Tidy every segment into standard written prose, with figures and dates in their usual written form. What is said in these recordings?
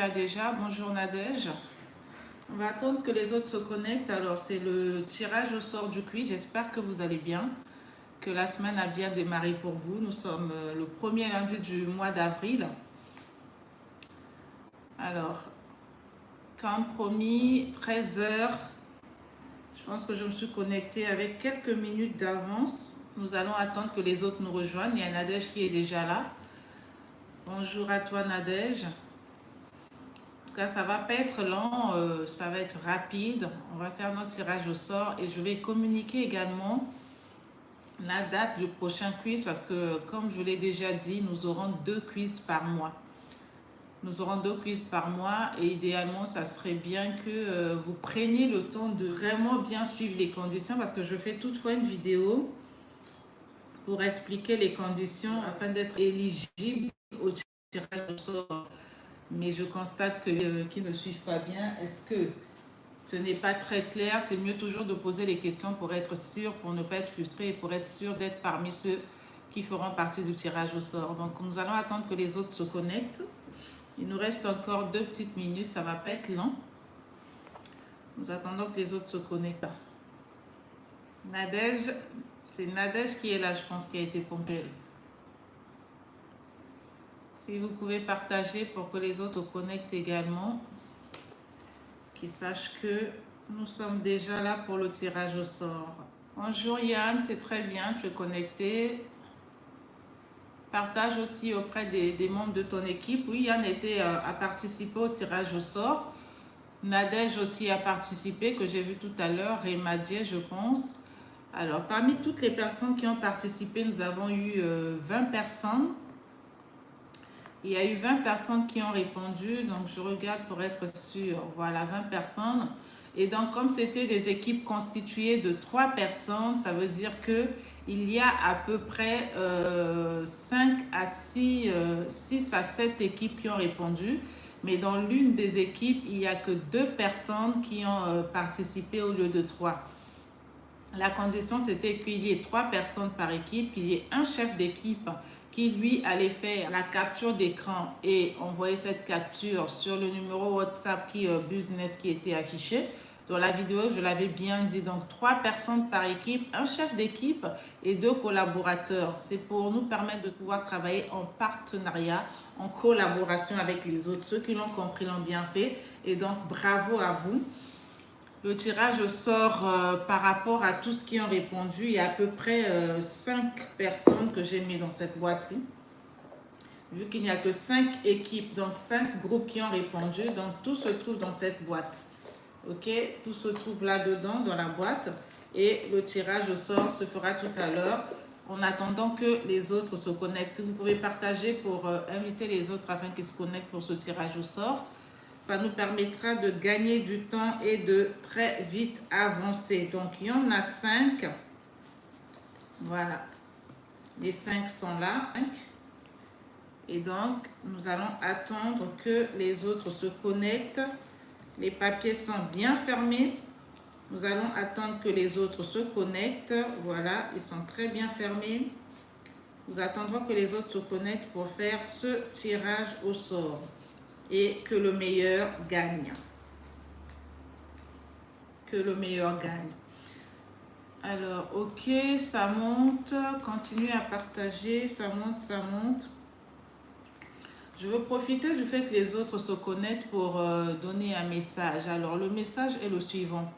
là déjà. Bonjour Nadège. On va attendre que les autres se connectent. Alors, c'est le tirage au sort du quiz. J'espère que vous allez bien, que la semaine a bien démarré pour vous. Nous sommes le premier lundi du mois d'avril. Alors, comme promis, 13 heures. Je pense que je me suis connectée avec quelques minutes d'avance. Nous allons attendre que les autres nous rejoignent. Il y a Nadège qui est déjà là. Bonjour à toi Nadège. En tout cas, ça va pas être lent, ça va être rapide. On va faire notre tirage au sort et je vais communiquer également la date du prochain quiz parce que, comme je l'ai déjà dit, nous aurons 2 quiz par mois. Nous aurons 2 quiz par mois et idéalement, ça serait bien que vous preniez le temps de vraiment bien suivre les conditions parce que je fais toutefois une vidéo pour expliquer les conditions afin d'être éligible au tirage au sort. Mais je constate que qui ne suivent pas bien. Est-ce que ce n'est pas très clair? C'est mieux toujours de poser les questions pour être sûr, pour ne pas être frustré et pour être sûr d'être parmi ceux qui feront partie du tirage au sort. Donc nous allons attendre que les autres se connectent. Il nous reste encore 2 petites minutes, ça va pas être lent. Nous attendons que les autres se connectent. Nadège, c'est Nadège qui est là, je pense, qui a été pompée. Si vous pouvez partager pour que les autres connectent également, qu'ils sachent que nous sommes déjà là pour le tirage au sort. Bonjour Yann, c'est très bien, tu es connecté. Partage aussi auprès des membres de ton équipe. Oui, Yann a participé au tirage au sort. Nadège aussi a participé, que j'ai vu tout à l'heure, et Madje, je pense. Alors, parmi toutes les personnes qui ont participé, nous avons eu 20 personnes. Il y a eu 20 personnes qui ont répondu, donc je regarde pour être sûre. Voilà, 20 personnes. Et donc, comme c'était des équipes constituées de 3 personnes, ça veut dire qu'il y a à peu près 5 à 6, 6 à 7 équipes qui ont répondu. Mais dans l'une des équipes, il n'y a que 2 personnes qui ont participé au lieu de 3. La condition, c'était qu'il y ait 3 personnes par équipe, qu'il y ait un chef d'équipe qui, lui, allait faire la capture d'écran et envoyer cette capture sur le numéro WhatsApp business qui était affiché. Dans la vidéo, je l'avais bien dit, donc 3 personnes par équipe, un chef d'équipe et 2 collaborateurs. C'est pour nous permettre de pouvoir travailler en partenariat, en collaboration avec les autres. Ceux qui l'ont compris l'ont bien fait et donc bravo à vous. Le tirage au sort par rapport à tous qui ont répondu, il y a à peu près 5 personnes que j'ai mis dans cette boîte-ci. Vu qu'il n'y a que 5 équipes, donc 5 groupes qui ont répondu, donc tout se trouve dans cette boîte. Ok, tout se trouve là-dedans, dans la boîte. Et le tirage au sort se fera tout à l'heure, en attendant que les autres se connectent. Si vous pouvez partager pour inviter les autres afin qu'ils se connectent pour ce tirage au sort, ça nous permettra de gagner du temps et de très vite avancer. Donc, il y en a 5. Voilà. Les 5 sont là. Et donc, nous allons attendre que les autres se connectent. Les papiers sont bien fermés. Nous allons attendre que les autres se connectent. Voilà, ils sont très bien fermés. Nous attendrons que les autres se connectent pour faire ce tirage au sort. Et que le meilleur gagne. Que le meilleur gagne. Alors, ok, ça monte. Continuez à partager. Ça monte, ça monte. Je veux profiter du fait que les autres se connectent pour donner un message. Alors, le message est le suivant.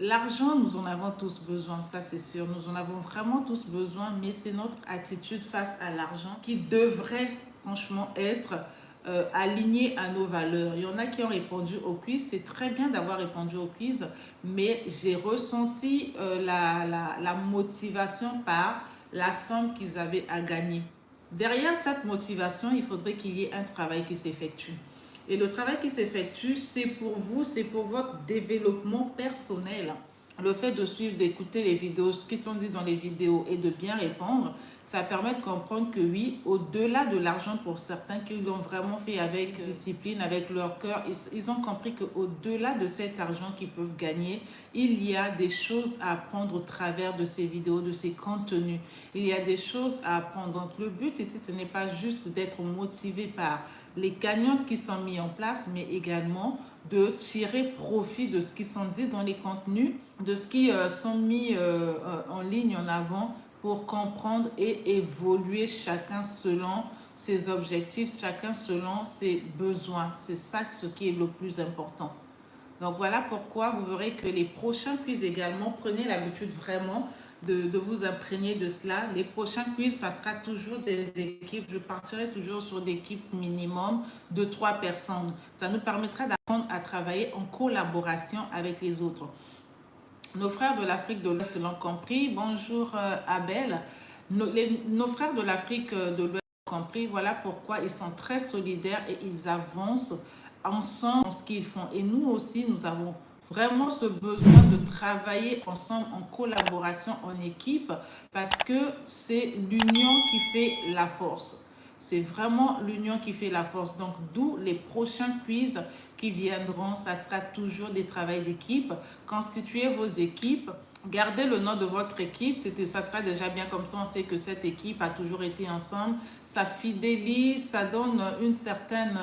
L'argent, nous en avons tous besoin, ça c'est sûr. Nous en avons vraiment tous besoin, mais c'est notre attitude face à l'argent qui devrait franchement être alignée à nos valeurs. Il y en a qui ont répondu au quiz. C'est très bien d'avoir répondu au quiz, mais j'ai ressenti la motivation par la somme qu'ils avaient à gagner. Derrière cette motivation, il faudrait qu'il y ait un travail qui s'effectue. Et le travail qui s'effectue, c'est pour vous, c'est pour votre développement personnel. Le fait de suivre, d'écouter les vidéos, ce qui sont dit dans les vidéos et de bien répondre, ça permet de comprendre que oui, au-delà de l'argent pour certains qui l'ont vraiment fait avec discipline, avec leur cœur, ils ont compris qu'au-delà de cet argent qu'ils peuvent gagner, il y a des choses à apprendre au travers de ces vidéos, de ces contenus. Il y a des choses à apprendre. Donc le but ici, ce n'est pas juste d'être motivé par les gagnantes qui sont mises en place, mais également de tirer profit de ce qui sont dit dans les contenus, de ce qui sont mis en ligne en avant pour comprendre et évoluer chacun selon ses objectifs, chacun selon ses besoins. C'est ça ce qui est le plus important. Donc voilà pourquoi vous verrez que les prochains quiz également, prenez l'habitude vraiment de vous imprégner de cela. Les prochains quiz, ça sera toujours des équipes. Je partirai toujours sur des équipes minimum de 3 personnes. Ça nous permettra d'apprendre à travailler en collaboration avec les autres. Nos frères de l'Afrique de l'Ouest l'ont compris. Bonjour Abel. Nos frères de l'Afrique de l'Ouest l'ont compris. Voilà pourquoi ils sont très solidaires et ils avancent ensemble dans ce qu'ils font. Et nous aussi, nous avons vraiment ce besoin de travailler ensemble en collaboration, en équipe, parce que c'est l'union qui fait la force. C'est vraiment l'union qui fait la force. Donc, d'où les prochains quiz qui viendront, ça sera toujours des travaux d'équipe. Constituez vos équipes. Gardez le nom de votre équipe, ça sera déjà bien comme ça, on sait que cette équipe a toujours été ensemble. Ça fidélise, ça donne une certaine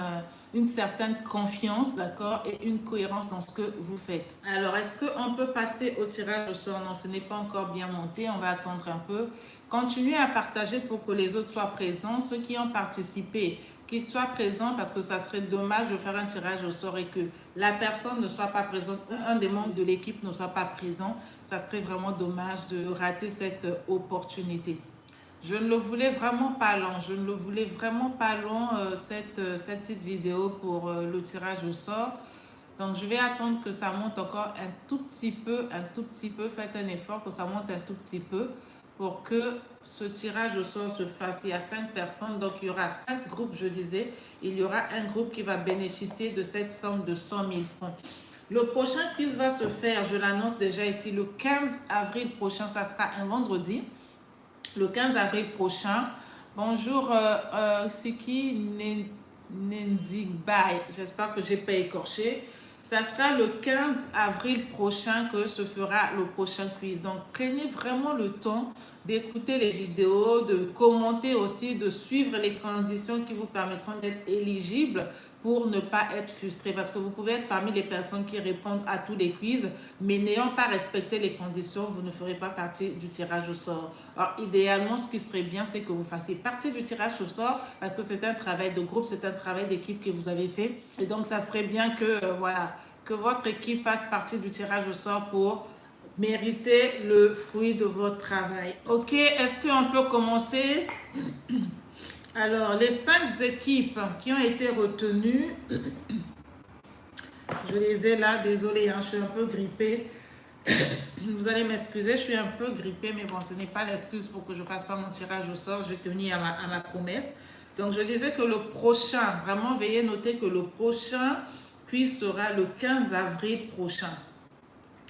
confiance, d'accord, et une cohérence dans ce que vous faites. Alors, est-ce qu'on peut passer au tirage au sort? Non, ce n'est pas encore bien monté, on va attendre un peu. Continuez à partager pour que les autres soient présents, ceux qui ont participé, qu'ils soient présents, parce que ça serait dommage de faire un tirage au sort et que la personne ne soit pas présente, un des membres de l'équipe ne soit pas présent. Ça serait vraiment dommage de rater cette opportunité. Je ne le voulais vraiment pas long. Je ne le voulais vraiment pas long, cette petite vidéo pour le tirage au sort. Donc, je vais attendre que ça monte encore un tout petit peu. Faites un effort que ça monte un tout petit peu pour que ce tirage au sort se fasse. Il y a 5 personnes, donc il y aura 5 groupes, je disais. Il y aura un groupe qui va bénéficier de cette somme de 100 000 francs. Le prochain quiz va se faire, je l'annonce déjà ici, le 15 avril prochain. Ça sera un vendredi. Le 15 avril prochain. Bonjour, c'est qui Nendigbai? J'espère que je n'ai pas écorché. Ça sera le 15 avril prochain que se fera le prochain quiz. Donc, prenez vraiment le temps d'écouter les vidéos, de commenter aussi, de suivre les conditions qui vous permettront d'être éligible pour ne pas être frustré. Parce que vous pouvez être parmi les personnes qui répondent à tous les quiz, mais n'ayant pas respecté les conditions, vous ne ferez pas partie du tirage au sort. Alors, idéalement, ce qui serait bien, c'est que vous fassiez partie du tirage au sort parce que c'est un travail de groupe, c'est un travail d'équipe que vous avez fait. Et donc, ça serait bien que, voilà, que votre équipe fasse partie du tirage au sort pour mériter le fruit de votre travail. Ok, est-ce qu'on peut commencer? Alors, les 5 équipes qui ont été retenues, je les ai là, désolée, je suis un peu grippée. Vous allez m'excuser, je suis un peu grippée, mais bon, ce n'est pas l'excuse pour que je ne fasse pas mon tirage au sort. Je vais tenir à ma promesse. Donc, je disais que le prochain, vraiment, veuillez noter que le prochain quiz sera le 15 avril prochain.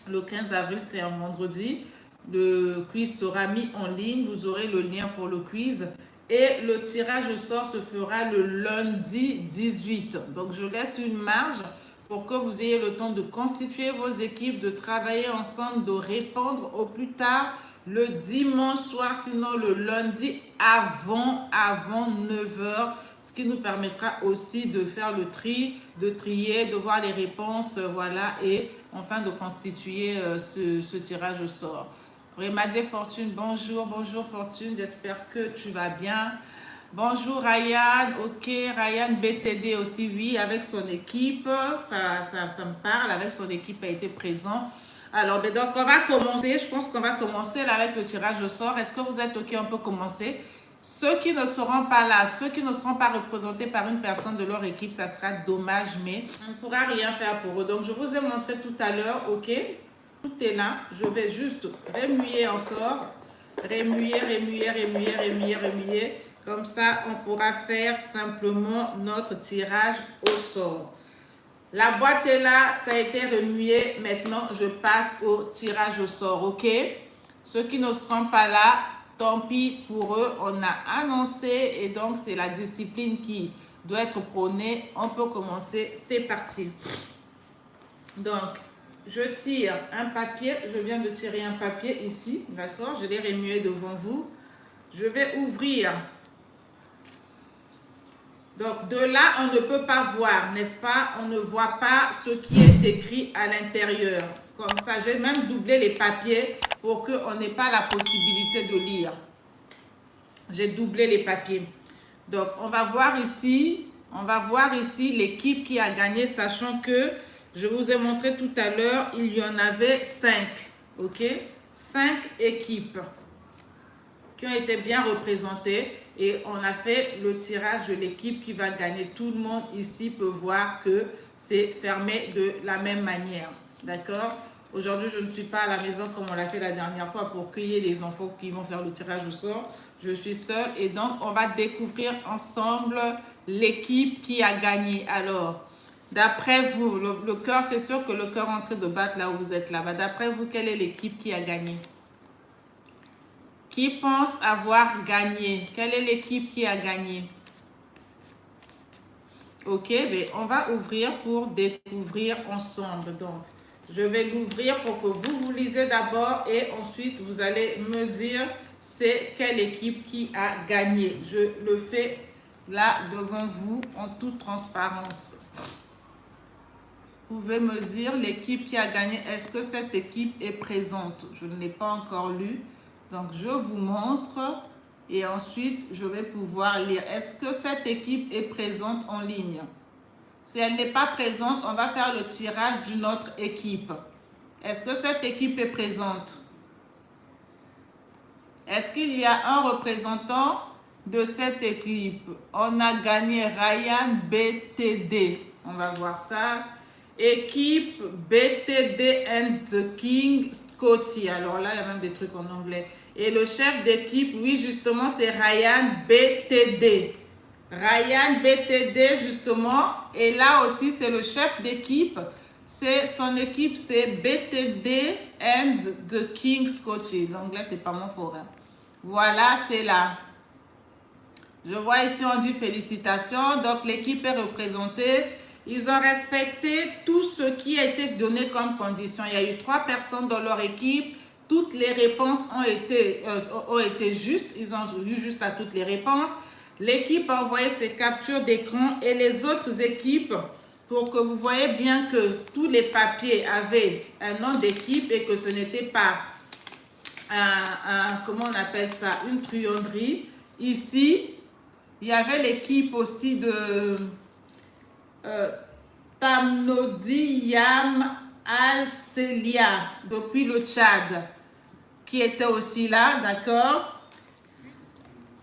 Le 15 avril, c'est un vendredi. Le quiz sera mis en ligne. Vous aurez le lien pour le quiz. Et le tirage au sort se fera le lundi 18. Donc, je laisse une marge pour que vous ayez le temps de constituer vos équipes, de travailler ensemble, de répondre au plus tard le dimanche soir, sinon le lundi avant 9 h, ce qui nous permettra aussi de faire le tri, de trier, de voir les réponses, voilà, et enfin de constituer ce tirage au sort. Remadier Fortune, bonjour Fortune, j'espère que tu vas bien. Bonjour Ryan, ok, Ryan BTD aussi, oui, avec son équipe, ça me parle, avec son équipe a été présent. Alors, donc on va commencer, je pense qu'on va commencer là avec le tirage au sort. Est-ce que vous êtes ok, on peut commencer? Ceux qui ne seront pas là, ceux qui ne seront pas représentés par une personne de leur équipe, ça sera dommage, mais on ne pourra rien faire pour eux. Donc, je vous ai montré tout à l'heure, ok? Tout est là, je vais juste remuer encore, remuer. Comme ça, on pourra faire simplement notre tirage au sort. La boîte est là, ça a été remué. Maintenant, je passe au tirage au sort, ok? Ceux qui ne seront pas là, tant pis pour eux. On a annoncé et donc c'est la discipline qui doit être prônée. On peut commencer, c'est parti. Donc, je tire un papier. Je viens de tirer un papier ici, d'accord? Je l'ai remué devant vous. Je vais ouvrir Donc, de là, on ne peut pas voir, n'est-ce pas? On ne voit pas ce qui est écrit à l'intérieur. Comme ça, j'ai même doublé les papiers pour qu'on n'ait pas la possibilité de lire. J'ai doublé les papiers. Donc, on va voir ici l'équipe qui a gagné, sachant que je vous ai montré tout à l'heure, il y en avait 5. OK? 5 équipes qui ont été bien représentées et on a fait le tirage de l'équipe qui va gagner. Tout le monde ici peut voir que c'est fermé de la même manière. D'accord? Aujourd'hui, je ne suis pas à la maison comme on l'a fait la dernière fois pour cueillir les enfants qui vont faire le tirage au sort. Je suis seule et donc on va découvrir ensemble l'équipe qui a gagné. Alors, d'après vous, le cœur, c'est sûr que le cœur est en train de battre là où vous êtes là-bas. D'après vous, quelle est l'équipe qui a gagné? Qui pense avoir gagné? Quelle est l'équipe qui a gagné? Ok, mais on va ouvrir pour découvrir ensemble. Donc, je vais l'ouvrir pour que vous lisez d'abord et ensuite vous allez me dire c'est quelle équipe qui a gagné. Je le fais là devant vous en toute transparence. Vous pouvez me dire l'équipe qui a gagné. Est-ce que cette équipe est présente? Je ne l'ai pas encore lu. Donc, je vous montre et ensuite, je vais pouvoir lire. Est-ce que cette équipe est présente en ligne? Si elle n'est pas présente, on va faire le tirage d'une autre équipe. Est-ce que cette équipe est présente? Est-ce qu'il y a un représentant de cette équipe? On a gagné Ryan BTD. On va voir ça. Équipe BTD and the King Scotty. Alors là, il y a même des trucs en anglais. Et le chef d'équipe, oui, justement, c'est Ryan BTD. Ryan BTD, justement. Et là aussi, c'est le chef d'équipe. Son équipe, c'est BTD and the King Scotty. L'anglais, c'est pas mon fort. Hein. Voilà, c'est là. Je vois ici, on dit félicitations. Donc, l'équipe est représentée. Ils ont respecté tout ce qui a été donné comme condition. Il y a eu 3 personnes dans leur équipe. Toutes les réponses ont été justes. Ils ont eu juste à toutes les réponses. L'équipe a envoyé ses captures d'écran et les autres équipes pour que vous voyez bien que tous les papiers avaient un nom d'équipe et que ce n'était pas comment on appelle ça, une truanderie. Ici, il y avait l'équipe aussi de Tamnodi Yam Al-Selia depuis le Tchad qui était aussi là, d'accord?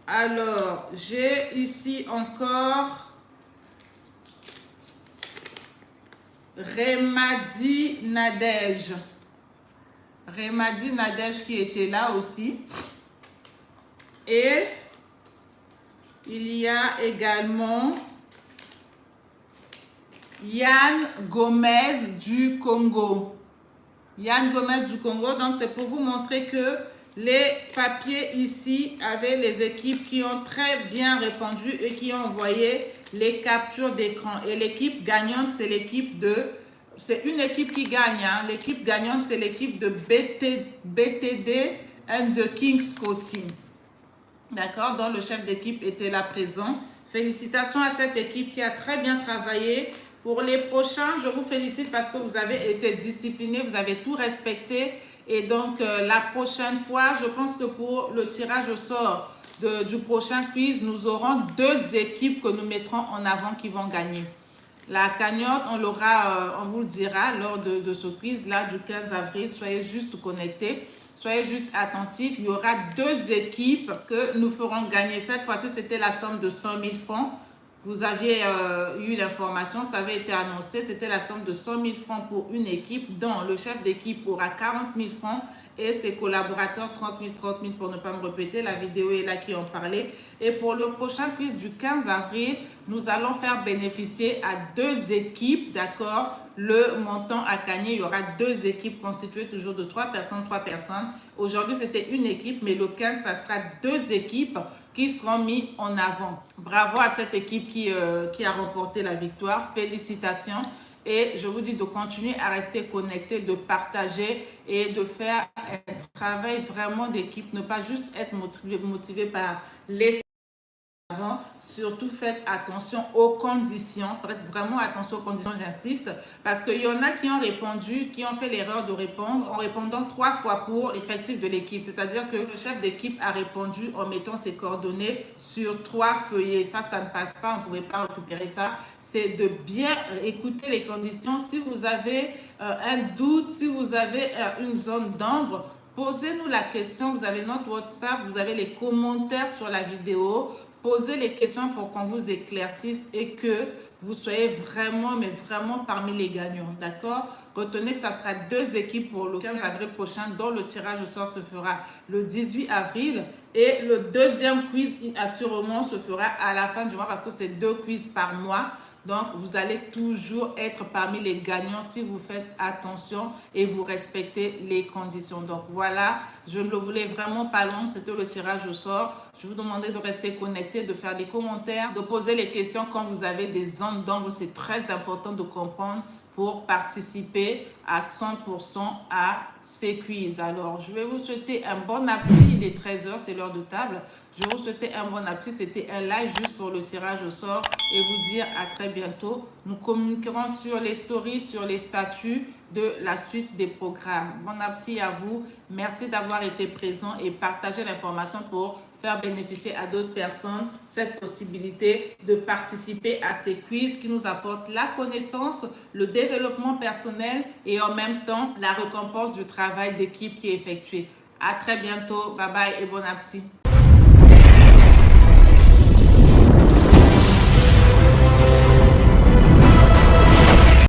Alors, j'ai ici encore Remadi Nadej. Remadi Nadej qui était là aussi. Et il y a également Yann Gomez du Congo. Yann Gomez du Congo, donc c'est pour vous montrer que les papiers ici avaient les équipes qui ont très bien répondu et qui ont envoyé les captures d'écran. Et l'équipe gagnante, c'est l'équipe de... C'est une équipe qui gagne. Hein. L'équipe gagnante, c'est l'équipe de BTD and the King Scotty. D'accord? Donc le chef d'équipe était là présent. Félicitations à cette équipe qui a très bien travaillé. Pour les prochains, je vous félicite parce que vous avez été disciplinés, vous avez tout respecté. Et donc, la prochaine fois, je pense que pour le tirage au sort du prochain quiz, nous aurons 2 équipes que nous mettrons en avant qui vont gagner. La cagnotte, on vous le dira lors de ce quiz-là du 15 avril. Soyez juste connectés. Soyez juste attentifs. Il y aura 2 équipes que nous ferons gagner. Cette fois-ci, c'était la somme de 100 000 francs. Vous aviez eu l'information, ça avait été annoncé. C'était la somme de 100 000 francs pour une équipe, dont le chef d'équipe aura 40 000 francs et ses collaborateurs 30 000 pour ne pas me répéter. La vidéo est là qui en parlait. Et pour le prochain quiz du 15 avril, nous allons faire bénéficier à 2 équipes, d'accord, le montant à gagner. Il y aura 2 équipes constituées toujours de 3 personnes. Aujourd'hui, c'était une équipe, mais le 15, ça sera 2 équipes qui seront mis en avant. Bravo à cette équipe qui a remporté la victoire. Félicitations. Et je vous dis de continuer à rester connecté, de partager et de faire un travail vraiment d'équipe. Ne pas juste être motivé par les Surtout faites attention aux conditions, faites vraiment attention aux conditions, j'insiste, parce qu'il y en a qui ont répondu, qui ont fait l'erreur de répondre en répondant 3 fois pour l'effectif de l'équipe. C'est-à-dire que le chef d'équipe a répondu en mettant ses coordonnées sur 3 feuillets. Ça ne passe pas, on ne pouvait pas récupérer ça. C'est de bien écouter les conditions. Si vous avez un doute, si vous avez une zone d'ombre, posez-nous la question. Vous avez notre WhatsApp, vous avez les commentaires sur la vidéo. Posez les questions pour qu'on vous éclaircisse et que vous soyez vraiment, mais vraiment parmi les gagnants, d'accord? Retenez que ça sera 2 équipes pour le 15 avril prochain, dont le tirage au sort se fera le 18 avril. Et le deuxième quiz, assurément, se fera à la fin du mois parce que c'est 2 quiz par mois. Donc, vous allez toujours être parmi les gagnants si vous faites attention et vous respectez les conditions. Donc, voilà, je ne le voulais vraiment pas long, c'était le tirage au sort. Je vous demandais de rester connecté, de faire des commentaires, de poser les questions quand vous avez des zones d'ombre. C'est très important de comprendre pour participer à 100% à ces quiz. Alors, je vais vous souhaiter un bon appétit. Il est 13 h, c'est l'heure de table. Je vais vous souhaiter un bon appétit. C'était un live juste pour le tirage au sort et vous dire à très bientôt. Nous communiquerons sur les stories, sur les statuts de la suite des programmes. Bon appétit à vous. Merci d'avoir été présent et partagez l'information pour faire bénéficier à d'autres personnes cette possibilité de participer à ces quiz qui nous apportent la connaissance, le développement personnel et en même temps la récompense du travail d'équipe qui est effectué. À très bientôt. Bye bye et bon appétit.